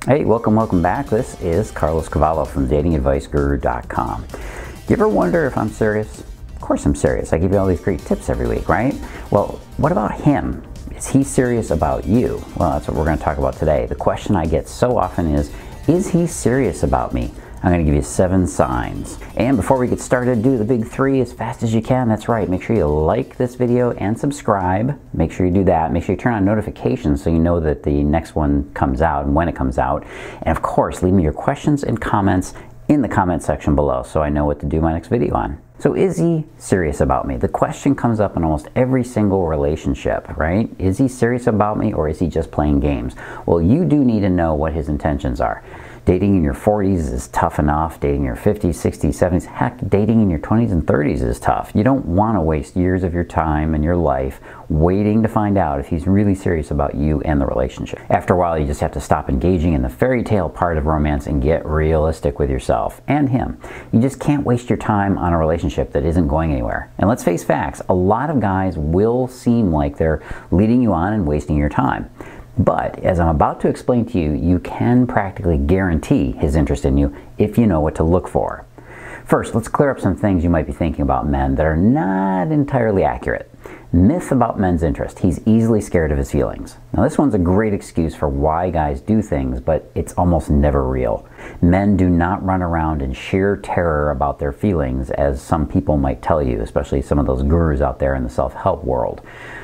Hey, welcome back. This is Carlos Cavallo from datingadviceguru.com. You ever wonder if I'm serious? Of course I'm serious. I give you all these great tips every week, right? Well, what about him? Is he serious about you? Well, that's what we're going to talk about today. The question I get so often is he serious about me? I'm going to give you 7 signs. And before we get started, do the big 3 as fast as you can. That's right. Make sure you like this video and subscribe. Make sure you do that. Make sure you turn on notifications so you know that the next one comes out and when it comes out. And of course, leave me your questions and comments in the comment section below so I know what to do my next video on. So is he serious about me? The question comes up in almost every single relationship, right? Is he serious about me or is he just playing games? Well, you do need to know what his intentions are. Dating in your 40s is tough enough. Dating in your 50s, 60s, 70s, heck, dating in your 20s and 30s is tough. You don't want to waste years of your time and your life waiting to find out if he's really serious about you and the relationship. After a while, you just have to stop engaging in the fairy tale part of romance and get realistic with yourself and him. You just can't waste your time on a relationship that isn't going anywhere. And let's face facts, a lot of guys will seem like they're leading you on and wasting your time. But, as I'm about to explain to you, you can practically guarantee his interest in you if you know what to look for. First, let's clear up some things you might be thinking about men that are not entirely accurate. Myth about men's interest. He's easily scared of his feelings. Now, this one's a great excuse for why guys do things, but it's almost never real. Men do not run around in sheer terror about their feelings, as some people might tell you, especially some of those gurus out there in the self-help world.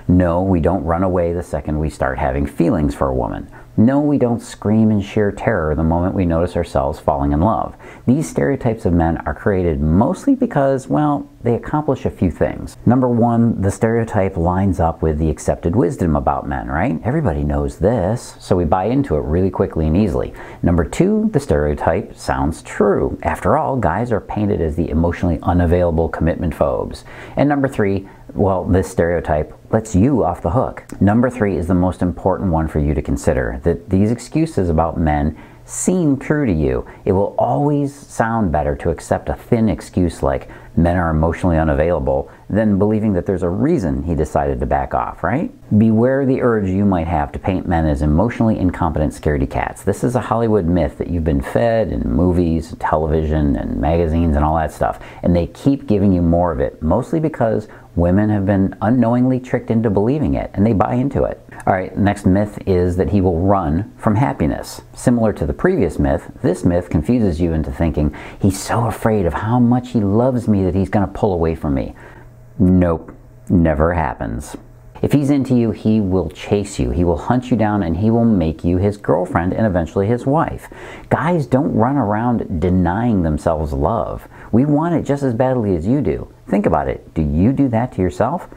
No, we don't run away the second we start having feelings for a woman. No, we don't scream in sheer terror the moment we notice ourselves falling in love. These stereotypes of men are created mostly because, well, they accomplish a few things. Number 1, the stereotype lines up with the accepted wisdom about men, right? Everybody knows this, so we buy into it really quickly and easily. Number 2, the stereotype sounds true. After all, guys are painted as the emotionally unavailable commitment phobes. And number 3, well, this stereotype lets you off the hook. Number 3 is the most important one for you to consider, that these excuses about men seem true to you. It will always sound better to accept a thin excuse like men are emotionally unavailable than believing that there's a reason he decided to back off, right? Beware the urge you might have to paint men as emotionally incompetent scaredy cats. This is a Hollywood myth that you've been fed in movies, television, and magazines and all that stuff, and they keep giving you more of it, mostly because women have been unknowingly tricked into believing it, and they buy into it. All right, next myth is that he will run from happiness. Similar to the previous myth, this myth confuses you into thinking he's so afraid of how much he loves me that he's going to pull away from me. Nope, never happens. If he's into you, he will chase you, he will hunt you down, and he will make you his girlfriend and eventually his wife. Guys don't run around denying themselves love. We want it just as badly as you do. Think about it. Do you do that to yourself?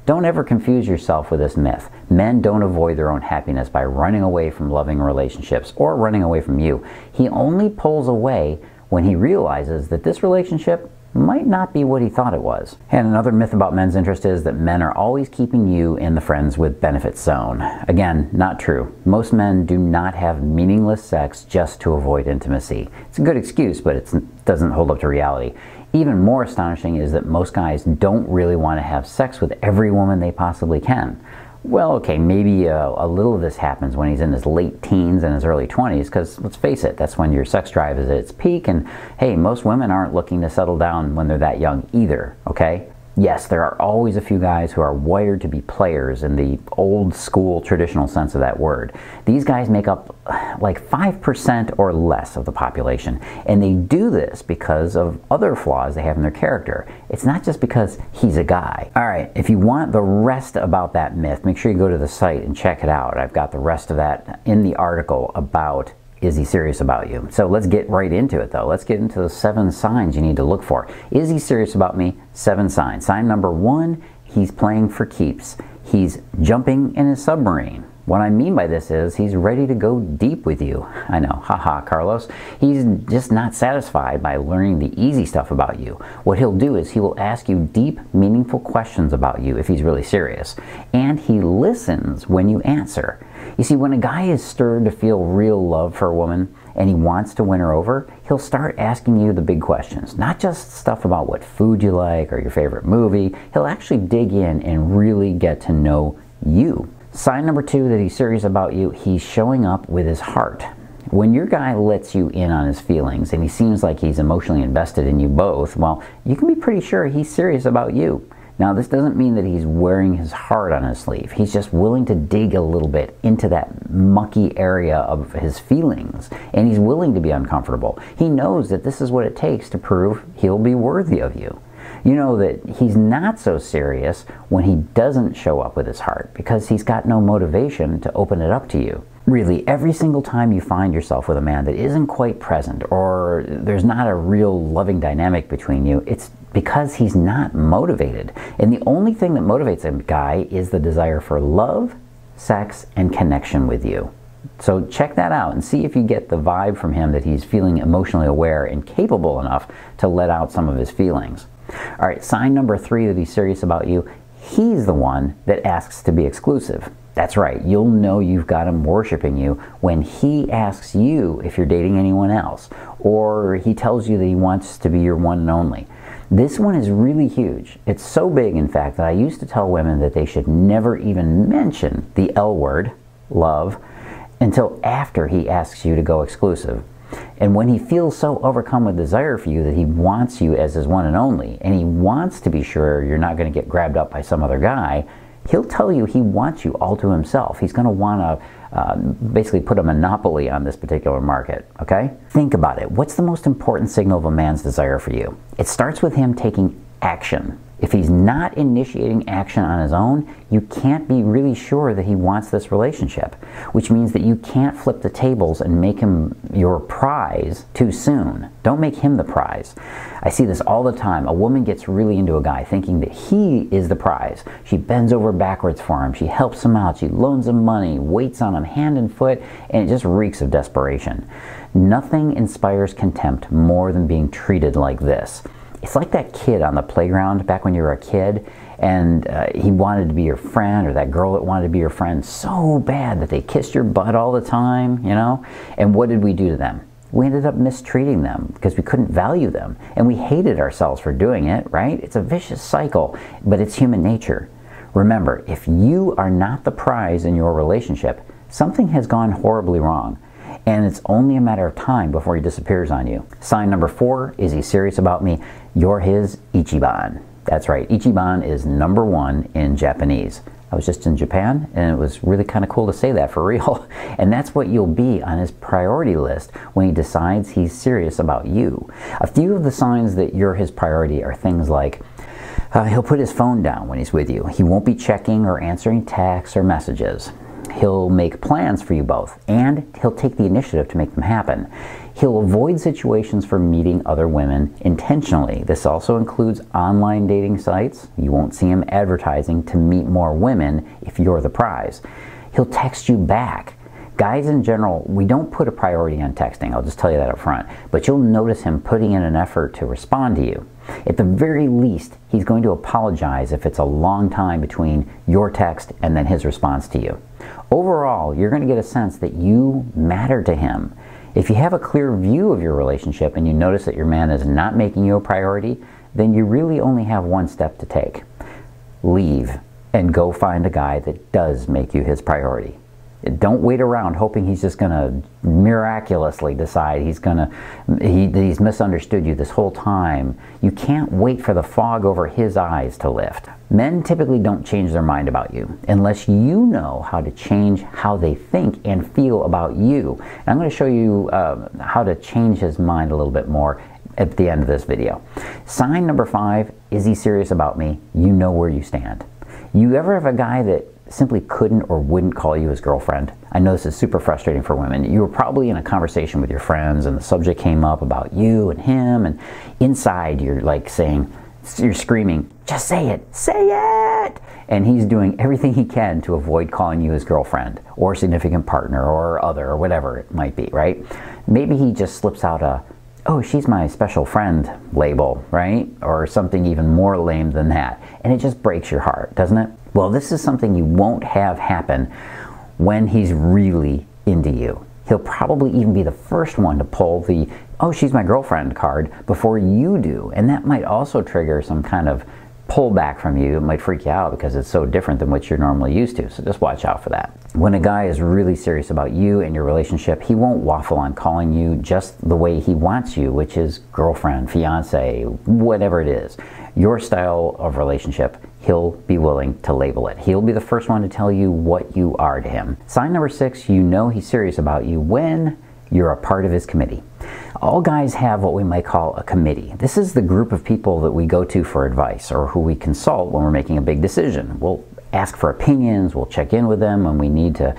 Don't ever confuse yourself with this myth. Men don't avoid their own happiness by running away from loving relationships or running away from you. He only pulls away when he realizes that this relationship might not be what he thought it was. And another myth about men's interest is that men are always keeping you in the friends with benefits zone. Again, not true. Most men do not have meaningless sex just to avoid intimacy. It's a good excuse, but it doesn't hold up to reality. Even more astonishing is that most guys don't really want to have sex with every woman they possibly can. Well, okay, maybe a little of this happens when he's in his late teens and his early 20s, because let's face it, that's when your sex drive is at its peak, and hey, most women aren't looking to settle down when they're that young either, okay? Yes, there are always a few guys who are wired to be players in the old school traditional sense of that word. These guys make up like 5% or less of the population, and they do this because of other flaws they have in their character. It's not just because he's a guy. All right, if you want the rest about that myth, make sure you go to the site and check it out. I've got the rest of that in the article about is he serious about you? So let's get right into it though. Let's get into the 7 signs you need to look for. Is he serious about me? 7 signs. Sign number 1, he's playing for keeps. He's jumping in his submarine. What I mean by this is he's ready to go deep with you. I know, haha, Carlos. He's just not satisfied by learning the easy stuff about you. What he'll do is he will ask you deep, meaningful questions about you if he's really serious. And he listens when you answer. You see, when a guy is stirred to feel real love for a woman and he wants to win her over, he'll start asking you the big questions. Not just stuff about what food you like or your favorite movie. He'll actually dig in and really get to know you. Sign number 2 that he's serious about you, he's showing up with his heart. When your guy lets you in on his feelings and he seems like he's emotionally invested in you both, well, you can be pretty sure he's serious about you. Now, this doesn't mean that he's wearing his heart on his sleeve. He's just willing to dig a little bit into that mucky area of his feelings, and he's willing to be uncomfortable. He knows that this is what it takes to prove he'll be worthy of you. You know that he's not so serious when he doesn't show up with his heart, because he's got no motivation to open it up to you. Really, every single time you find yourself with a man that isn't quite present, or there's not a real loving dynamic between you, it's because he's not motivated. And the only thing that motivates a guy is the desire for love, sex, and connection with you. So check that out and see if you get the vibe from him that he's feeling emotionally aware and capable enough to let out some of his feelings. All right, sign number 3 that he's serious about you: he's the one that asks to be exclusive. That's right, you'll know you've got him worshiping you when he asks you if you're dating anyone else, or he tells you that he wants to be your one and only. This one is really huge. It's so big, in fact, that I used to tell women that they should never even mention the L word, love, until after he asks you to go exclusive. And when he feels so overcome with desire for you that he wants you as his one and only, and he wants to be sure you're not going to get grabbed up by some other guy, he'll tell you he wants you all to himself. He's going to want to basically put a monopoly on this particular market, okay? Think about it. What's the most important signal of a man's desire for you? It starts with him taking action. If he's not initiating action on his own, you can't be really sure that he wants this relationship, which means that you can't flip the tables and make him your prize too soon. Don't make him the prize. I see this all the time. A woman gets really into a guy thinking that he is the prize. She bends over backwards for him. She helps him out. She loans him money, waits on him hand and foot, and it just reeks of desperation. Nothing inspires contempt more than being treated like this. It's like that kid on the playground back when you were a kid, and he wanted to be your friend, or that girl that wanted to be your friend so bad that they kissed your butt all the time, you know? And what did we do to them? We ended up mistreating them because we couldn't value them, and we hated ourselves for doing it, right? It's a vicious cycle, but it's human nature. Remember, if you are not the prize in your relationship, something has gone horribly wrong. And it's only a matter of time before he disappears on you. Sign number 4, is he serious about me? You're his Ichiban. That's right, Ichiban is number 1 in Japanese. I was just in Japan, and it was really kind of cool to say that for real. And that's what you'll be on his priority list when he decides he's serious about you. A few of the signs that you're his priority are things like, he'll put his phone down when he's with you. He won't be checking or answering texts or messages. He'll make plans for you both, and he'll take the initiative to make them happen. He'll avoid situations for meeting other women intentionally. This also includes online dating sites. You won't see him advertising to meet more women if you're the prize. He'll text you back. Guys in general, we don't put a priority on texting, I'll just tell you that up front, but you'll notice him putting in an effort to respond to you. At the very least, he's going to apologize if it's a long time between your text and then his response to you. Overall, you're going to get a sense that you matter to him. If you have a clear view of your relationship and you notice that your man is not making you a priority, then you really only have one step to take. Leave and go find a guy that does make you his priority. Don't wait around hoping he's just going to miraculously decide he's misunderstood you this whole time. You can't wait for the fog over his eyes to lift. Men typically don't change their mind about you unless you know how to change how they think and feel about you. And I'm going to show you how to change his mind a little bit more at the end of this video. Sign number 5, is he serious about me? You know where you stand. You ever have a guy that simply couldn't or wouldn't call you his girlfriend? I know this is super frustrating for women. You were probably in a conversation with your friends and the subject came up about you and him, and inside you're like you're screaming, just say it! And he's doing everything he can to avoid calling you his girlfriend or significant partner or other or whatever it might be, right? Maybe he just slips out a, oh, she's my special friend label, right? Or something even more lame than that. And it just breaks your heart, doesn't it? Well, this is something you won't have happen when he's really into you. He'll probably even be the first one to pull the, oh, she's my girlfriend card before you do. And that might also trigger some kind of pull back from you. It might freak you out because it's so different than what you're normally used to, so just watch out for that. When a guy is really serious about you and your relationship, he won't waffle on calling you just the way he wants you, which is girlfriend, fiance, whatever it is. Your style of relationship, he'll be willing to label it. He'll be the first one to tell you what you are to him. Sign number 6, you know he's serious about you when you're a part of his committee. All guys have what we might call a committee. This is the group of people that we go to for advice or who we consult when we're making a big decision. We'll ask for opinions, we'll check in with them when we need to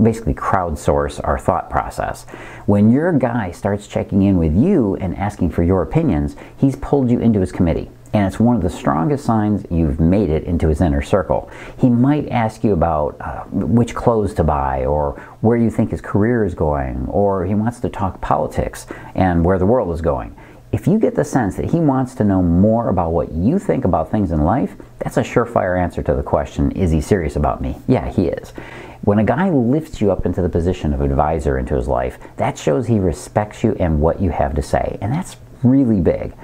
basically crowdsource our thought process. When your guy starts checking in with you and asking for your opinions, he's pulled you into his committee. And it's one of the strongest signs you've made it into his inner circle. He might ask you about which clothes to buy, or where you think his career is going, or he wants to talk politics and where the world is going. If you get the sense that he wants to know more about what you think about things in life, that's a surefire answer to the question, is he serious about me? Yeah, he is. When a guy lifts you up into the position of advisor into his life, that shows he respects you and what you have to say, and that's really big.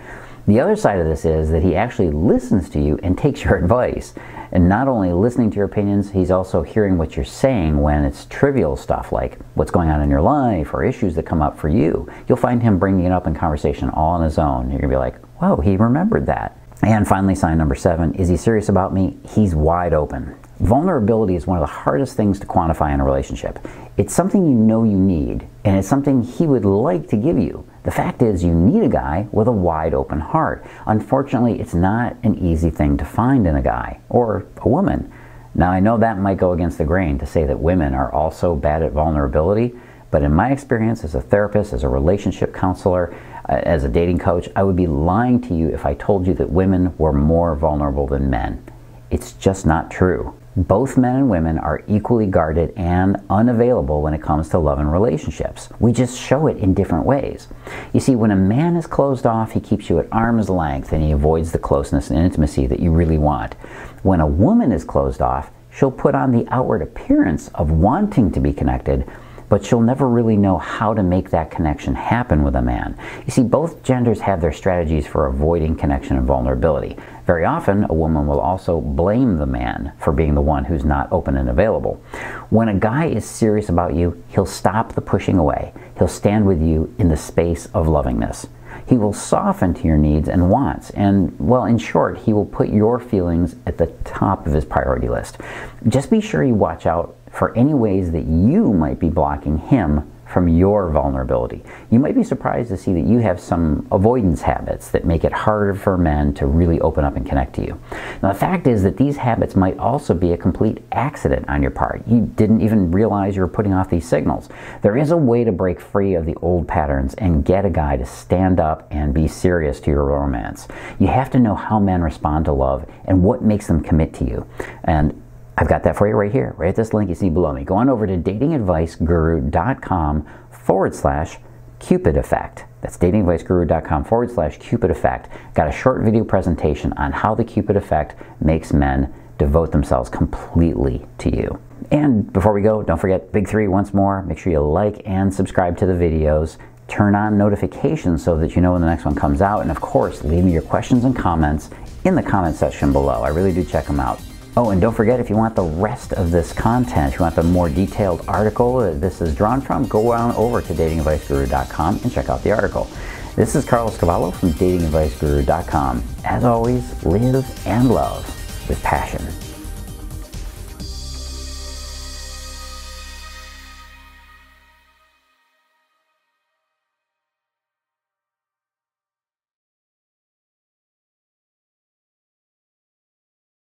The other side of this is that he actually listens to you and takes your advice. And not only listening to your opinions, he's also hearing what you're saying when it's trivial stuff like what's going on in your life or issues that come up for you. You'll find him bringing it up in conversation all on his own. You're going to be like, whoa, he remembered that. And finally, sign number 7, is he serious about me? He's wide open. Vulnerability is one of the hardest things to quantify in a relationship. It's something you know you need, and it's something he would like to give you. The fact is, you need a guy with a wide open heart. Unfortunately, it's not an easy thing to find in a guy or a woman. Now, I know that might go against the grain to say that women are also bad at vulnerability, but in my experience as a therapist, as a relationship counselor, as a dating coach, I would be lying to you if I told you that women were more vulnerable than men. It's just not true. Both men and women are equally guarded and unavailable when it comes to love and relationships. We just show it in different ways. You see, when a man is closed off, he keeps you at arm's length and he avoids the closeness and intimacy that you really want. When a woman is closed off, she'll put on the outward appearance of wanting to be connected, but she'll never really know how to make that connection happen with a man. You see, both genders have their strategies for avoiding connection and vulnerability. Very often, a woman will also blame the man for being the one who's not open and available. When a guy is serious about you, he'll stop the pushing away. He'll stand with you in the space of lovingness. He will soften to your needs and wants, and, well, in short, he will put your feelings at the top of his priority list. Just be sure you watch out for any ways that you might be blocking him from your vulnerability. You might be surprised to see that you have some avoidance habits that make it harder for men to really open up and connect to you. Now, the fact is that these habits might also be a complete accident on your part. You didn't even realize you were putting off these signals. There is a way to break free of the old patterns and get a guy to stand up and be serious to your romance. You have to know how men respond to love and what makes them commit to you. And I've got that for you right here, right at this link you see below me. Go on over to datingadviceguru.com/Cupid effect. That's datingadviceguru.com/Cupid effect. Got a short video presentation on how the Cupid effect makes men devote themselves completely to you. And before we go, don't forget, big 3 once more. Make sure you like and subscribe to the videos. Turn on notifications so that you know when the next one comes out. And of course, leave me your questions and comments in the comment section below. I really do check them out. Oh, and don't forget, if you want the rest of this content, if you want the more detailed article that this is drawn from, go on over to datingadviceguru.com and check out the article. This is Carlos Cavallo from datingadviceguru.com. As always, live and love with passion.